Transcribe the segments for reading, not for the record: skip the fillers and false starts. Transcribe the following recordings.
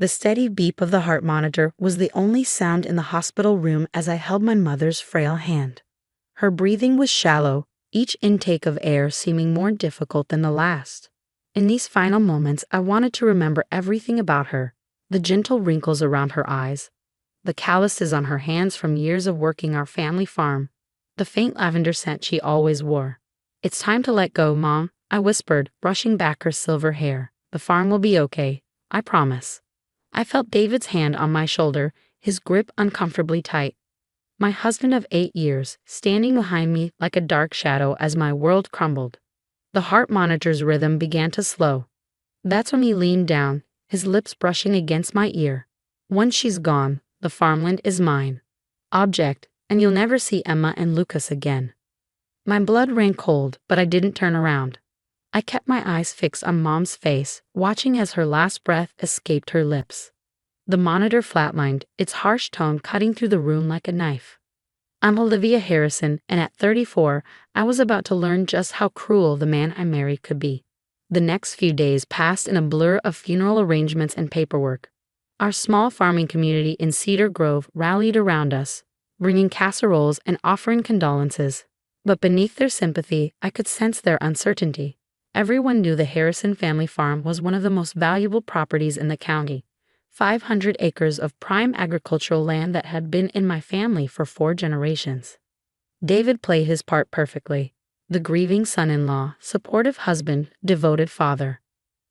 The steady beep of the heart monitor was the only sound in the hospital room as I held my mother's frail hand. Her breathing was shallow, each intake of air seeming more difficult than the last. In these final moments, I wanted to remember everything about her: the gentle wrinkles around her eyes, the calluses on her hands from years of working our family farm, the faint lavender scent she always wore. "It's time to let go, Mom," I whispered, brushing back her silver hair. "The farm will be okay, I promise." I felt David's hand on my shoulder, his grip uncomfortably tight. My husband of 8 years, standing behind me like a dark shadow as my world crumbled. The heart monitor's rhythm began to slow. That's when he leaned down, his lips brushing against my ear. "Once she's gone, the farmland is mine. Object, and you'll never see Emma and Lucas again." My blood ran cold, but I didn't turn around. I kept my eyes fixed on Mom's face, watching as her last breath escaped her lips. The monitor flatlined, its harsh tone cutting through the room like a knife. I'm Olivia Harrison, and at 34, I was about to learn just how cruel the man I married could be. The next few days passed in a blur of funeral arrangements and paperwork. Our small farming community in Cedar Grove rallied around us, bringing casseroles and offering condolences. But beneath their sympathy, I could sense their uncertainty. Everyone knew the Harrison family farm was one of the most valuable properties in the county. 500 acres of prime agricultural land that had been in my family for 4 generations. David played his part perfectly. The grieving son-in-law, supportive husband, devoted father.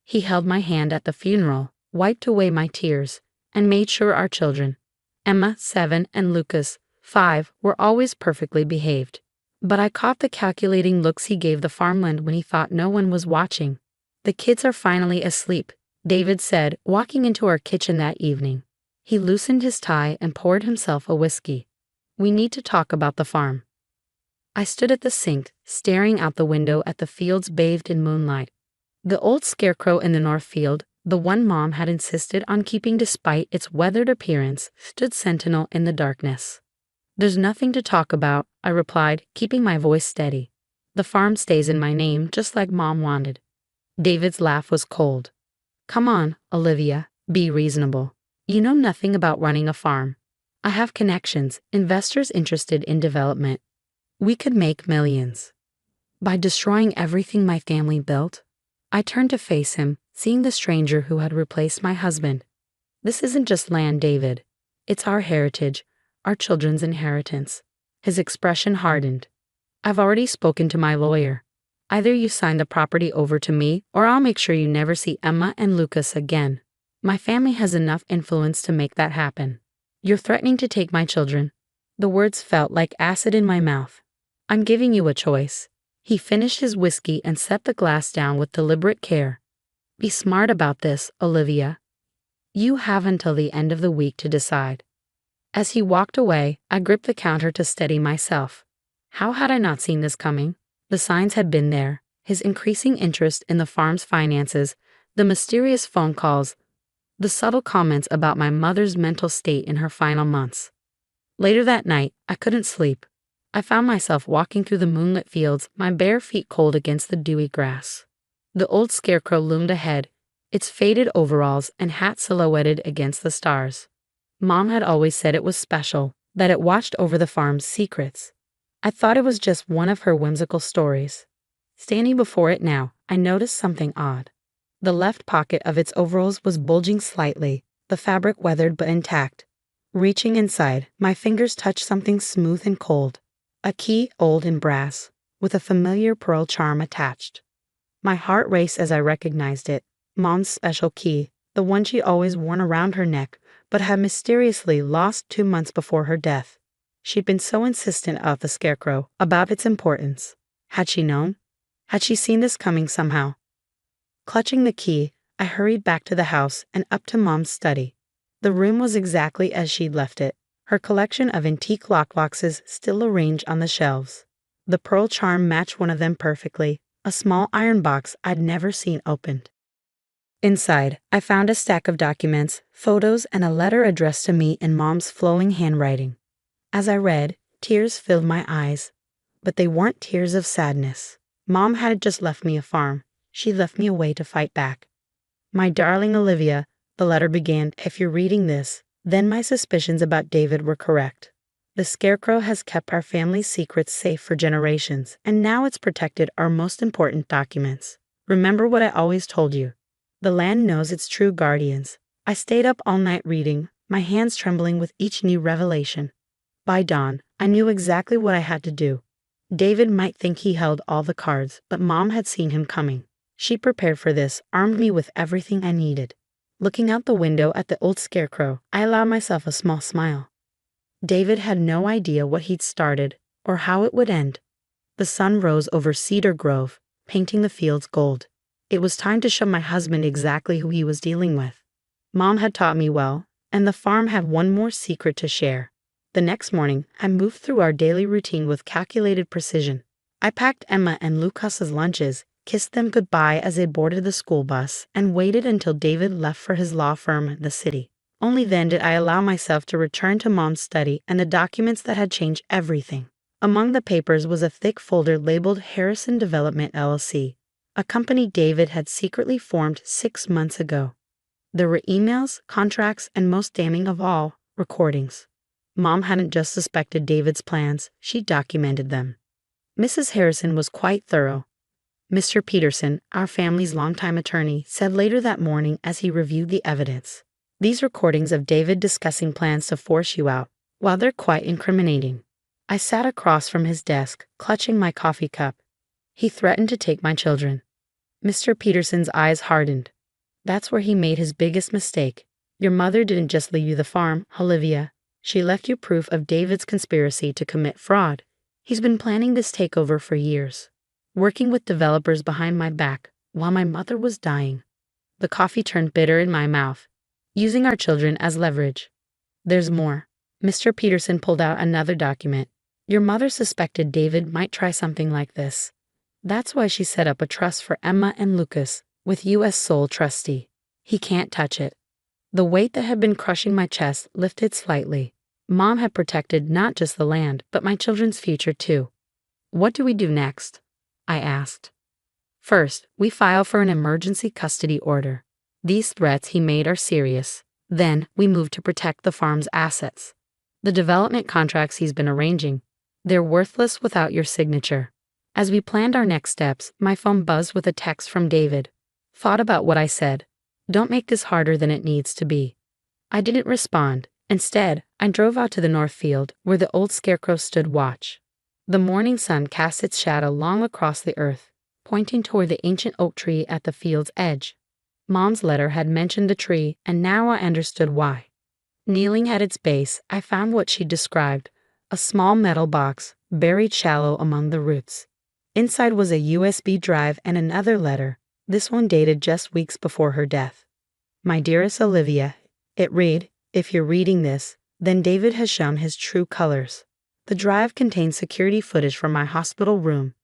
He held my hand at the funeral, wiped away my tears, and made sure our children, Emma, 7, and Lucas, 5, were always perfectly behaved. But I caught the calculating looks he gave the farmland when he thought no one was watching. "The kids are finally asleep," David said, walking into our kitchen that evening. He loosened his tie and poured himself a whiskey. "We need to talk about the farm." I stood at the sink, staring out the window at the fields bathed in moonlight. The old scarecrow in the north field, the one Mom had insisted on keeping despite its weathered appearance, stood sentinel in the darkness. "There's nothing to talk about," I replied, keeping my voice steady. "The farm stays in my name just like Mom wanted." David's laugh was cold. "Come on, Olivia, be reasonable. You know nothing about running a farm. I have connections, investors interested in development. We could make millions. By destroying everything my family built." I turned to face him, seeing the stranger who had replaced my husband. "This isn't just land, David. It's our heritage, our children's inheritance." His expression hardened. "I've already spoken to my lawyer. Either you sign the property over to me, or I'll make sure you never see Emma and Lucas again. My family has enough influence to make that happen." "You're threatening to take my children." The words felt like acid in my mouth. "I'm giving you a choice." He finished his whiskey and set the glass down with deliberate care. "Be smart about this, Olivia. You have until the end of the week to decide." As he walked away, I gripped the counter to steady myself. How had I not seen this coming? The signs had been there: his increasing interest in the farm's finances, the mysterious phone calls, the subtle comments about my mother's mental state in her final months. Later that night, I couldn't sleep. I found myself walking through the moonlit fields, my bare feet cold against the dewy grass. The old scarecrow loomed ahead, its faded overalls and hat silhouetted against the stars. Mom had always said it was special, that it watched over the farm's secrets. I thought it was just one of her whimsical stories. Standing before it now, I noticed something odd. The left pocket of its overalls was bulging slightly, the fabric weathered but intact. Reaching inside, my fingers touched something smooth and cold. A key, old and brass, with a familiar pearl charm attached. My heart raced as I recognized it. Mom's special key, the one she always worn around her neck, but had mysteriously lost 2 months before her death. She'd been so insistent of the scarecrow, about its importance. Had she known? Had she seen this coming somehow? Clutching the key, I hurried back to the house and up to Mom's study. The room was exactly as she'd left it, her collection of antique lockboxes still arranged on the shelves. The pearl charm matched one of them perfectly, a small iron box I'd never seen opened. Inside, I found a stack of documents, photos, and a letter addressed to me in Mom's flowing handwriting. As I read, tears filled my eyes. But they weren't tears of sadness. Mom hadn't just left me a farm. She left me a way to fight back. "My darling Olivia, The letter began, "If you're reading this, then my suspicions about David were correct. The scarecrow has kept our family's secrets safe for generations, and now it's protected our most important documents. Remember what I always told you. The land knows its true guardians." I stayed up all night reading, my hands trembling with each new revelation. By dawn, I knew exactly what I had to do. David might think he held all the cards, but Mom had seen him coming. She prepared for this, armed me with everything I needed. Looking out the window at the old scarecrow, I allowed myself a small smile. David had no idea what he'd started, or how it would end. The sun rose over Cedar Grove, painting the fields gold. It was time to show my husband exactly who he was dealing with. Mom had taught me well, and the farm had one more secret to share. The next morning, I moved through our daily routine with calculated precision. I packed Emma and Lucas's lunches, kissed them goodbye as they boarded the school bus, and waited until David left for his law firm in the city. Only then did I allow myself to return to Mom's study and the documents that had changed everything. Among the papers was a thick folder labeled Harrison Development LLC, a company David had secretly formed 6 months ago. There were emails, contracts, and most damning of all, recordings. Mom hadn't just suspected David's plans, she documented them. Mrs. Harrison was quite thorough. Mr. Peterson, our family's longtime attorney, said later that morning as he reviewed the evidence, "These recordings of David discussing plans to force you out, while they're quite incriminating." I sat across from his desk, clutching my coffee cup. "He threatened to take my children." Mr. Peterson's eyes hardened. "That's where he made his biggest mistake. Your mother didn't just leave you the farm, Olivia. She left you proof of David's conspiracy to commit fraud. He's been planning this takeover for years, working with developers behind my back while my mother was dying." The coffee turned bitter in my mouth. "Using our children as leverage." "There's more." Mr. Peterson pulled out another document. "Your mother suspected David might try something like this. That's why she set up a trust for Emma and Lucas, with you as sole trustee. He can't touch it." The weight that had been crushing my chest lifted slightly. Mom had protected not just the land, but my children's future too. "What do we do next?" I asked. "First, we file for an emergency custody order. These threats he made are serious. Then, we move to protect the farm's assets. The development contracts he's been arranging, they're worthless without your signature." As we planned our next steps, my phone buzzed with a text from David. "Thought about what I said. Don't make this harder than it needs to be." I didn't respond. Instead, I drove out to the north field, where the old scarecrow stood watch. The morning sun cast its shadow long across the earth, pointing toward the ancient oak tree at the field's edge. Mom's letter had mentioned the tree, and now I understood why. Kneeling at its base, I found what she described, a small metal box, buried shallow among the roots. Inside was a USB drive and another letter, this one dated just weeks before her death. "My dearest Olivia," it read, "if you're reading this, then David has shown his true colors." The drive contains security footage from my hospital room,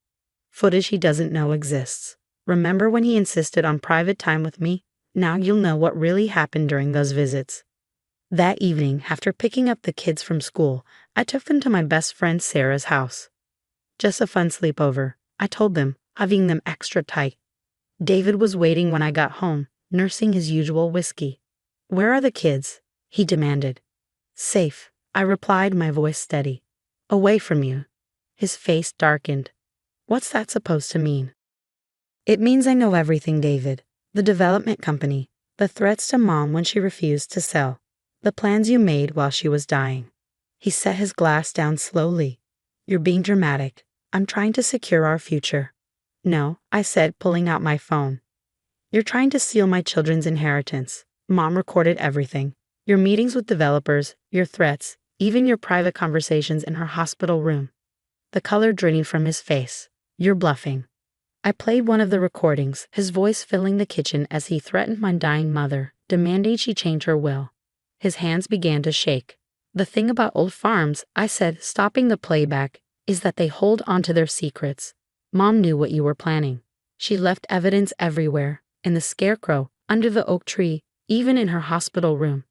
footage he doesn't know exists. Remember when he insisted on private time with me? Now you'll know what really happened during those visits. That evening, after picking up the kids from school, I took them to my best friend Sarah's house. Just a fun sleepover, I told them, hugging them extra tight. David was waiting when I got home, nursing his usual whiskey. "Where are the kids?" he demanded. "Safe," I replied, my voice steady. "Away from you." His face darkened. "What's that supposed to mean?" "It means I know everything, David. The development company, the threats to Mom when she refused to sell, the plans you made while she was dying." He set his glass down slowly. "You're being dramatic. I'm trying to secure our future." "No," I said, pulling out my phone. "You're trying to steal my children's inheritance. Mom recorded everything. Your meetings with developers, your threats, even your private conversations in her hospital room." The color draining from his face. "You're bluffing." I played one of the recordings, his voice filling the kitchen as he threatened my dying mother, demanding she change her will. His hands began to shake. "The thing about old farms," I said, stopping the playback, "is that they hold onto their secrets. Mom knew what you were planning. She left evidence everywhere, in the scarecrow, under the oak tree, even in her hospital room.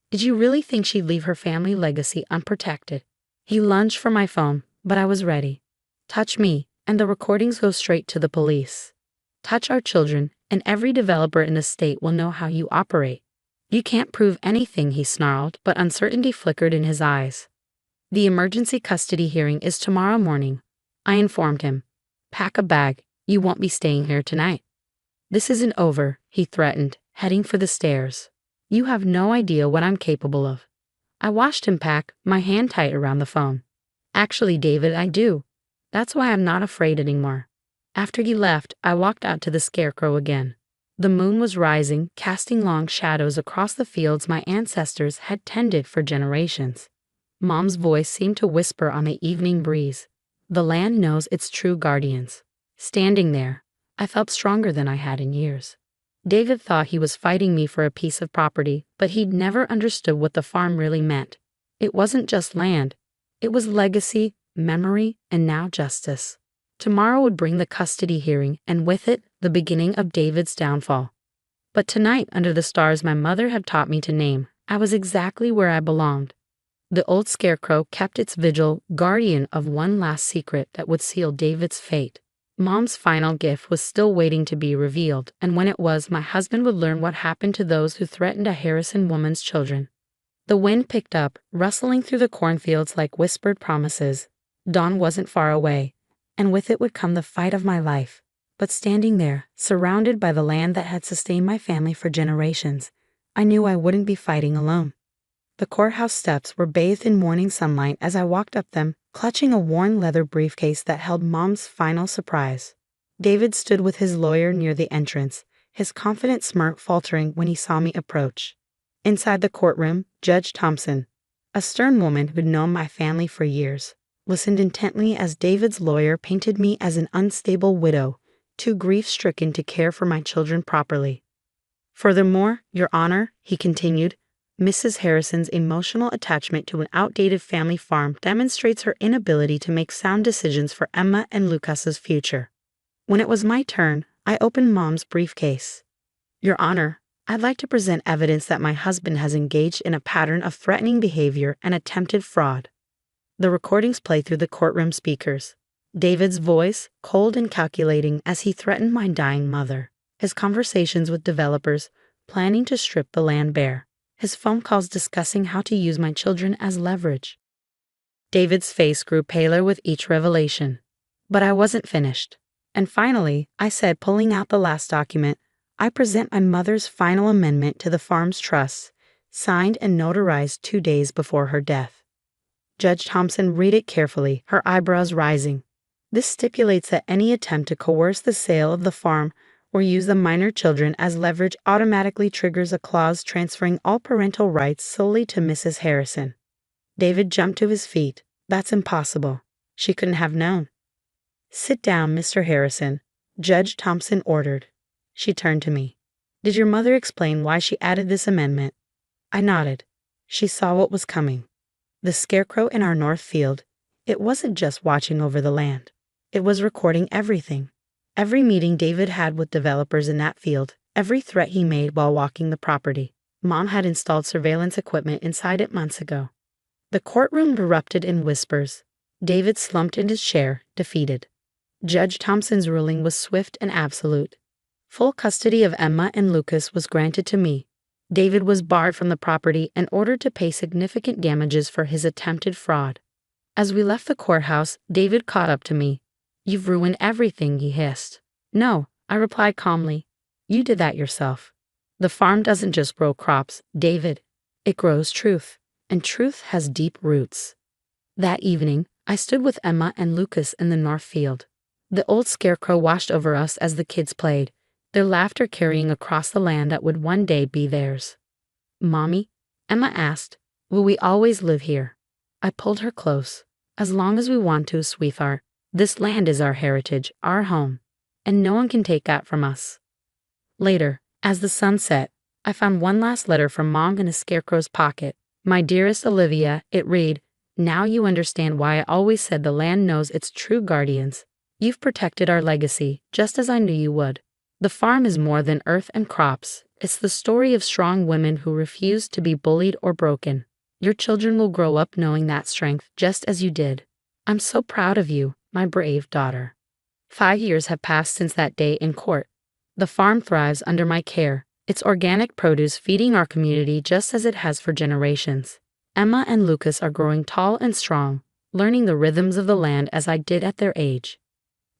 Did you really think she'd leave her family legacy unprotected?" He lunged for my phone, but I was ready. "Touch me, and the recordings go straight to the police. Touch our children, and every developer in the state will know how you operate." You can't prove anything, he snarled, but uncertainty flickered in his eyes. The emergency custody hearing is tomorrow morning, I informed him. Pack a bag, you won't be staying here tonight. This isn't over, he threatened, heading for the stairs. You have no idea what I'm capable of. I watched him pack, my hand tight around the phone. Actually, David, I do. That's why I'm not afraid anymore. After he left, I walked out to the scarecrow again. The moon was rising, casting long shadows across the fields my ancestors had tended for generations. Mom's voice seemed to whisper on the evening breeze. The land knows its true guardians. Standing there, I felt stronger than I had in years. David thought he was fighting me for a piece of property, but he'd never understood what the farm really meant. It wasn't just land. It was legacy, memory, and now justice. Tomorrow would bring the custody hearing, and with it, the beginning of David's downfall. But tonight, under the stars my mother had taught me to name, I was exactly where I belonged. The old scarecrow kept its vigil, guardian of one last secret that would seal David's fate. Mom's final gift was still waiting to be revealed, and when it was, my husband would learn what happened to those who threatened a Harrison woman's children. The wind picked up, rustling through the cornfields like whispered promises. Dawn wasn't far away, and with it would come the fight of my life. But standing there, surrounded by the land that had sustained my family for generations, I knew I wouldn't be fighting alone. The courthouse steps were bathed in morning sunlight as I walked up them, clutching a worn leather briefcase that held Mom's final surprise. David stood with his lawyer near the entrance, his confident smirk faltering when he saw me approach. Inside the courtroom, Judge Thompson, a stern woman who'd known my family for years, listened intently as David's lawyer painted me as an unstable widow, too grief-stricken to care for my children properly. Furthermore, Your Honor, he continued, Mrs. Harrison's emotional attachment to an outdated family farm demonstrates her inability to make sound decisions for Emma and Lucas's future. When it was my turn, I opened Mom's briefcase. Your Honor, I'd like to present evidence that my husband has engaged in a pattern of threatening behavior and attempted fraud. The recordings play through the courtroom speakers. David's voice, cold and calculating as he threatened my dying mother. His conversations with developers, planning to strip the land bare. His phone calls discussing how to use my children as leverage. David's face grew paler with each revelation. But I wasn't finished. And finally, I said, pulling out the last document, I present my mother's final amendment to the farm's trust, signed and notarized 2 days before her death. Judge Thompson read it carefully, her eyebrows rising. This stipulates that any attempt to coerce the sale of the farm or use the minor children as leverage automatically triggers a clause transferring all parental rights solely to Mrs. Harrison. David jumped to his feet. That's impossible. She couldn't have known. Sit down, Mr. Harrison, Judge Thompson ordered. She turned to me. Did your mother explain why she added this amendment? I nodded. She saw what was coming. The scarecrow in our north field, it wasn't just watching over the land. It was recording everything. Every meeting David had with developers in that field, every threat he made while walking the property. Mom had installed surveillance equipment inside it months ago. The courtroom erupted in whispers. David slumped in his chair, defeated. Judge Thompson's ruling was swift and absolute. Full custody of Emma and Lucas was granted to me. David was barred from the property and ordered to pay significant damages for his attempted fraud. As we left the courthouse, David caught up to me. You've ruined everything, he hissed. No, I replied calmly. You did that yourself. The farm doesn't just grow crops, David. It grows truth, and truth has deep roots. That evening, I stood with Emma and Lucas in the north field. The old scarecrow washed over us as the kids played, their laughter carrying across the land that would one day be theirs. Mommy, Emma asked, will we always live here? I pulled her close. As long as we want to, sweetheart. This land is our heritage, our home, and no one can take that from us. Later, as the sun set, I found one last letter from Mom in a scarecrow's pocket. My dearest Olivia, it read, now you understand why I always said the land knows its true guardians. You've protected our legacy, just as I knew you would. The farm is more than earth and crops. It's the story of strong women who refuse to be bullied or broken. Your children will grow up knowing that strength, just as you did. I'm so proud of you, my brave daughter. 5 years have passed since that day in court. The farm thrives under my care, It's organic produce feeding our community just as it has for generations. Emma and Lucas are growing tall and strong, learning the rhythms of the land as I did at their age.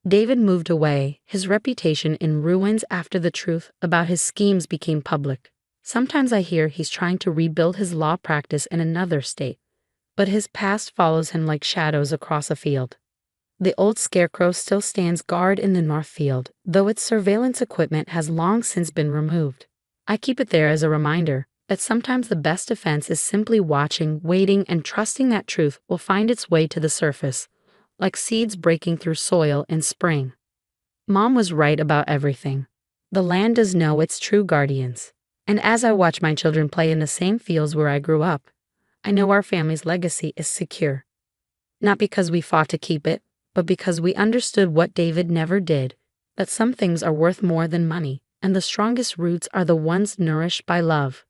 David moved away, his reputation in ruins after the truth about his schemes became public. Sometimes I hear he's trying to rebuild his law practice in another state, but his past follows him like shadows across a field. The old scarecrow still stands guard in the north field, though its surveillance equipment has long since been removed. I keep it there as a reminder that sometimes the best defense is simply watching, waiting, and trusting that truth will find its way to the surface, like seeds breaking through soil in spring. Mom was right about everything. The land does know its true guardians. And as I watch my children play in the same fields where I grew up, I know our family's legacy is secure. Not because we fought to keep it, but because we understood what David never did, that some things are worth more than money, and the strongest roots are the ones nourished by love.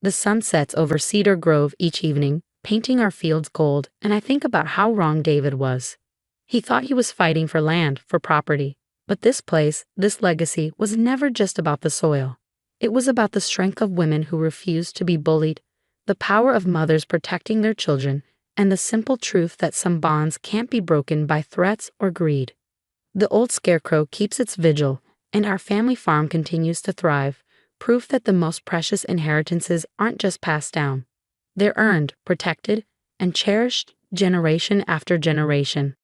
The sun sets over Cedar Grove each evening, painting our fields gold, and I think about how wrong David was. He thought he was fighting for land, for property. But this place, this legacy, was never just about the soil. It was about the strength of women who refused to be bullied, the power of mothers protecting their children, and the simple truth that some bonds can't be broken by threats or greed. The old scarecrow keeps its vigil, and our family farm continues to thrive, proof that the most precious inheritances aren't just passed down. They're earned, protected, and cherished generation after generation.